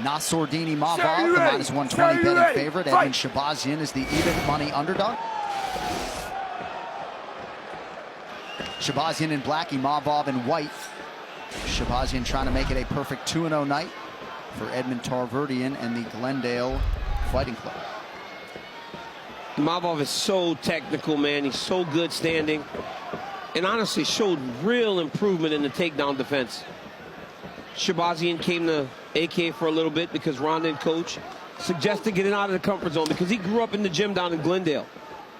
Nasurdin Imavov, the -120 betting favorite. Edmund Shabazian is the even money underdog. Shabazian in black, Imavov in white. Shabazian trying to make it a perfect 2-0 night for Edmund Tarverdian and the Glendale Fighting Club. Imavov is so technical, man. He's so good standing. And honestly showed real improvement in the takedown defense. Shabazian came to AK for a little bit because Ronda and coach suggested getting out of the comfort zone because he grew up in the gym down in Glendale.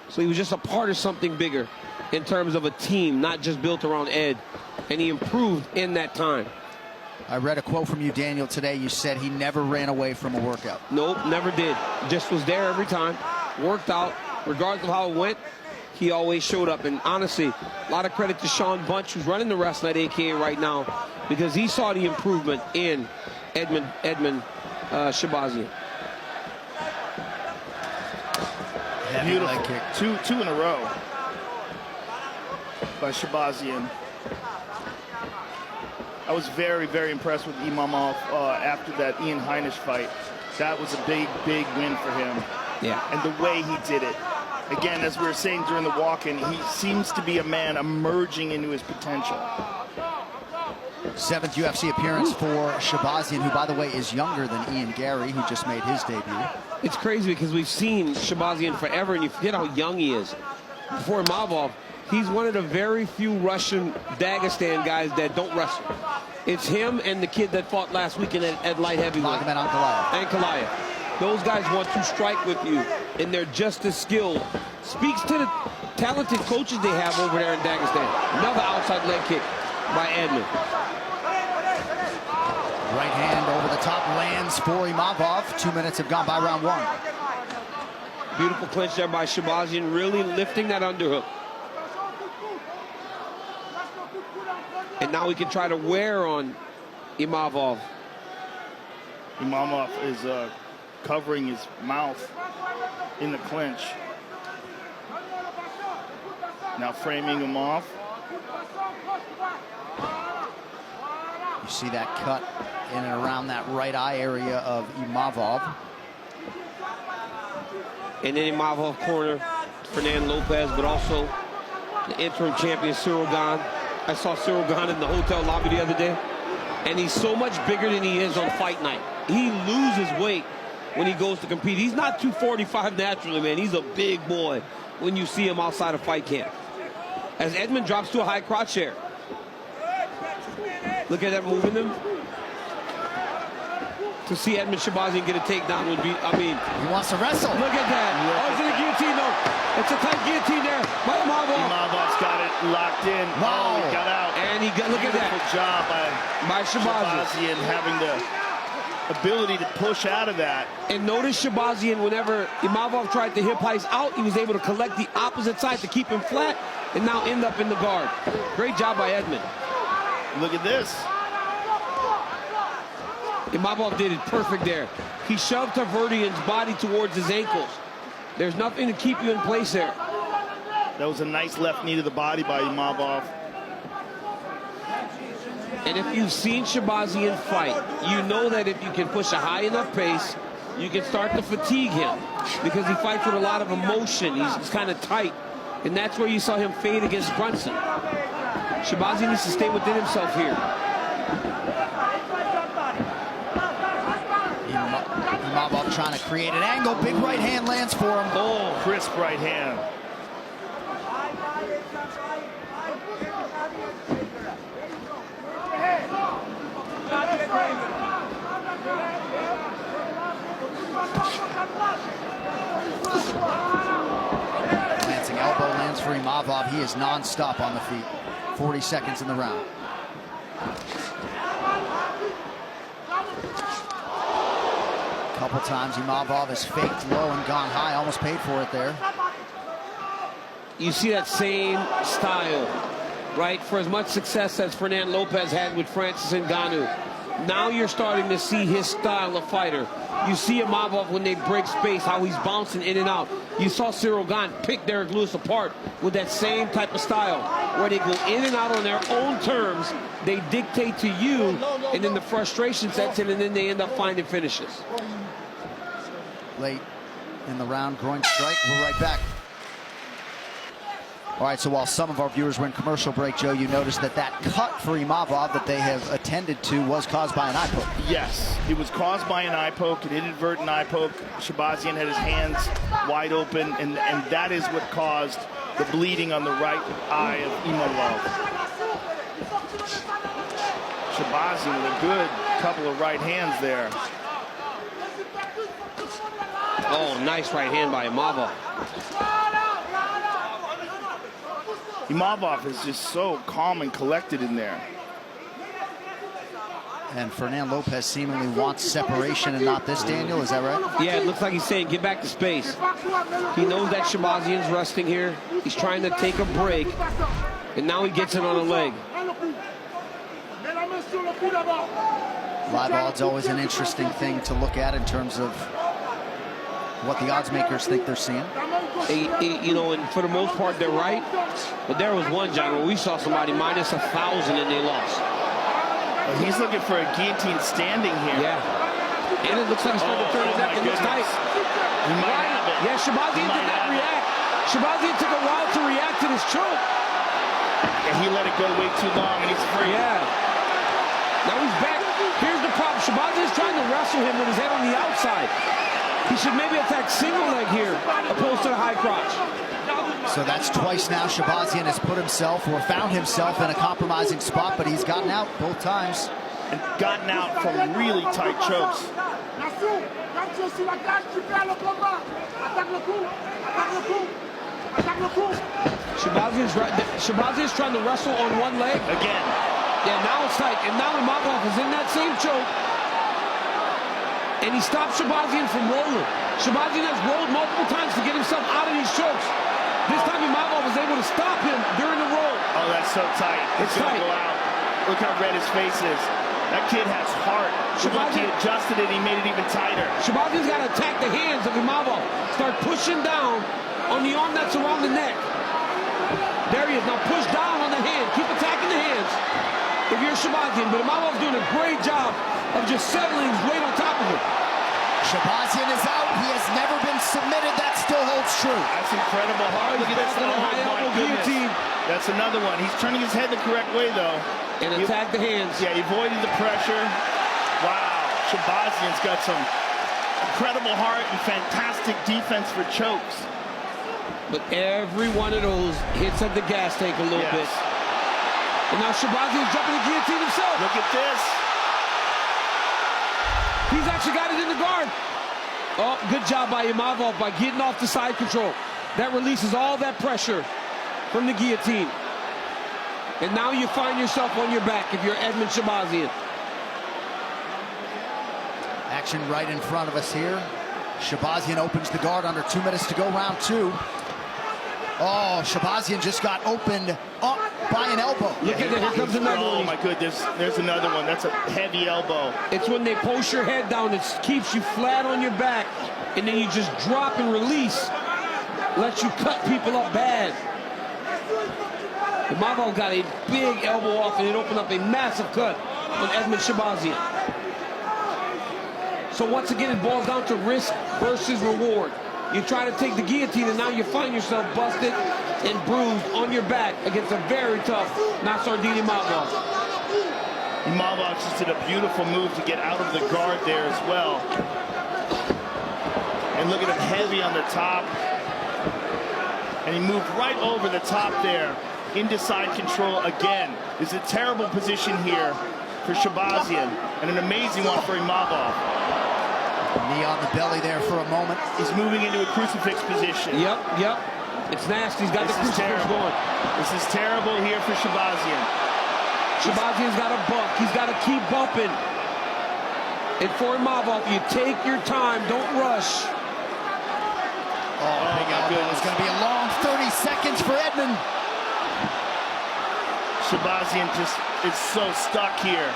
So he was just a part of something bigger in terms of a team, not just built around Ed. And he improved in that time. I read a quote from you, Daniel, today. You said he never ran away from a workout. Nope, never did. Just was there every time, worked out, regardless of how it went. He always showed up. And honestly, a lot of credit to Sean Bunch, who's running the wrestling at AKA right now, because he saw the improvement in Edmund Shabazian. Beautiful leg kick. Two in a row by Shabazian. I was very, very impressed with Imavov after that Ian Heinisch fight. That was a big, big win for him. Yeah. And the way he did it. Again, as we were saying during the walk-in, he seems to be a man emerging into his potential. 7th UFC appearance for Shabazian, who, by the way, is younger than Ian Gary, who just made his debut. It's crazy because we've seen Shabazian forever, and you forget how young he is. Before Imavov, he's one of the very few Russian Dagestan guys that don't wrestle. It's him and the kid that fought last weekend at light heavyweight. Magomed Ankalaev. Ankalaev. Those guys want to strike with you, and they're just as skilled. Speaks to the talented coaches they have over there in Dagestan. Another outside leg kick by Edmund. Right hand over the top lands for Imavov. 2 minutes have gone by round one. Beautiful clinch there by Shabazian, really lifting that underhook. And now we can try to wear on Imavov. Imavov is covering his mouth in the clinch. Now framing him off. You see that cut in and around that right eye area of Imavov. And then Imavov corner, Fernand Lopez, but also the interim champion Cyril Gane. I saw Cyril Gane in the hotel lobby the other day, and he's so much bigger than he is on fight night. He loses weight when he goes to compete. He's not 245 naturally, man. He's a big boy when you see him outside of fight camp. As Edmund drops to a high crotch chair. Look at that moving him. To see Edmund Shabazian get a takedown would be, I mean. He wants to wrestle. Look at that. Oh, it's in a guillotine, though. It's a tight guillotine there. Imavov's got it locked in. Wow. Oh, he got out. And he got, look at that. Beautiful job by Shabazian having the ability to push out of that. And notice Shabazian, whenever Imavov tried to hip heist out, he was able to collect the opposite side to keep him flat and now end up in the guard. Great job by Edmund. Look at this. Imavov did it perfect there. He shoved Tarverdian's body towards his ankles. There's nothing to keep you in place there. That was a nice left knee to the body by Imavov. And if you've seen Shabazian fight, you know that if you can push a high enough pace, you can start to fatigue him because he fights with a lot of emotion. He's kind of tight. And that's where you saw him fade against Brunson. Shabazian needs to stay within himself here. Imavov trying to create an angle. Big right hand lands for him. Oh, crisp right hand. Glancing elbow lands for Imavov. He is non-stop on the feet. 40 seconds in the round. Couple times Imavov has faked low and gone high, almost paid for it there. You see that same style, right? For as much success as Fernand Lopez had with Francis Ngannou, now you're starting to see his style of fighter. You see Imavov when they break space, how he's bouncing in and out. You saw Cyril Gane pick Derek Lewis apart with that same type of style, where they go in and out on their own terms. They dictate to you, and then the frustration sets in, and then they end up finding finishes. Late in the round, groin strike. We're right back. All right, so while some of our viewers were in commercial break, Joe, you noticed that cut for Imavov that they have attended to was caused by an eye poke. Yes, it was caused by an eye poke, an inadvertent eye poke. Shabazian had his hands wide open, and that is what caused the bleeding on the right eye of Imavov. Shabazian with a good couple of right hands there. Oh, nice right hand by Imavov. Imavov is just so calm and collected in there. And Fernand Lopez seemingly wants separation and not this, Daniel. Is that right? Yeah, it looks like he's saying, get back to space. He knows that Shabazian's resting here. He's trying to take a break. And now he gets it on a leg. Live odds always an interesting thing to look at in terms of what the odds makers think they're seeing. You know, and for the most part, they're right. But there was one, John, where we saw somebody minus 1,000 and they lost. Well, he's looking for a guillotine standing here. Yeah. And it looks like he's starting to turn his neck. It looks tight. He might have it. Yeah, Shabazian did not react. Shabazian took a while to react to this choke. And he let it go way too long, and he's free. Yeah. Now he's back. Here's the problem. Shabazian's trying to wrestle him with his head on the outside. He should maybe attack single leg here, opposed to the high crotch. So that's twice now Shabazian has put himself or found himself in a compromising spot, but he's gotten out both times. And gotten out from really tight chokes. Shabazian's trying to wrestle on one leg. Again. Yeah, now it's tight. And now Imavov is in that same choke. And he stopped Shabazian from rolling. Shabazian has rolled multiple times to get himself out of these chokes. This time Imavov was able to stop him during the roll. Oh, that's so tight. It's gonna go out. Look how red his face is. That kid has heart. Look, he adjusted it, he made it even tighter. Shabazian's got to attack the hands of Imavov. Start pushing down on the arm that's around the neck. There he is. Now push down on the hand. Keep attacking the hands if you're Shabazian. But Imavov's doing a great job of just settling his weight on top of him. Shabazian is out. He has never been submitted. That still holds true. That's incredible hard. Look at this. Oh, high elbow guillotine. That's another one. He's turning his head the correct way, though. And attack the hands. Yeah, he avoided the pressure. Wow. Shabazian's got some incredible heart and fantastic defense for chokes. But every one of those hits at the gas tank a little bit. And now Shabazian's jumping the guillotine himself. Look at this. He's actually got it in the guard. Oh, good job by Imavov by getting off the side control. That releases all that pressure from the guillotine. And now you find yourself on your back if you're Edmund Shabazian. Action right in front of us here. Shabazian opens the guard under 2 minutes to go, round two. Oh, Shabazian just got opened up by an elbow. Look at that, here comes another one. Oh my goodness, there's another one. That's a heavy elbow. It's when they post your head down, it keeps you flat on your back, and then you just drop and release. Lets you cut people up bad. Imavov got a big elbow off, and it opened up a massive cut on Edmund Shabazian. So once again, it boils down to risk versus reward. You try to take the guillotine, and now you find yourself busted and bruised on your back against a very tough Nasurdin Imavov. Imavov just did a beautiful move to get out of the guard there as well. And look at him heavy on the top. And he moved right over the top there into side control again. It's a terrible position here for Shabazian and an amazing one for Imavov. Knee on the belly there for a moment. He's moving into a crucifix position. Yep. It's nasty. He's got the crucifix going. This is terrible here for Shabazian. Shabazian's got to buck. He's got to keep bumping. And for Imavov, you take your time. Don't rush. Oh, big elbow. It's going to be a long 30 seconds for Edmund. Shabazian just is so stuck here.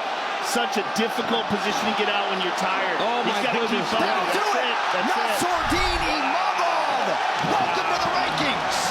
Such a difficult position to get out when you're tired. Oh, He's my got to keep goodness. up. That'll do That's it. That's it. Nasurdin Imagov. Welcome to the rankings.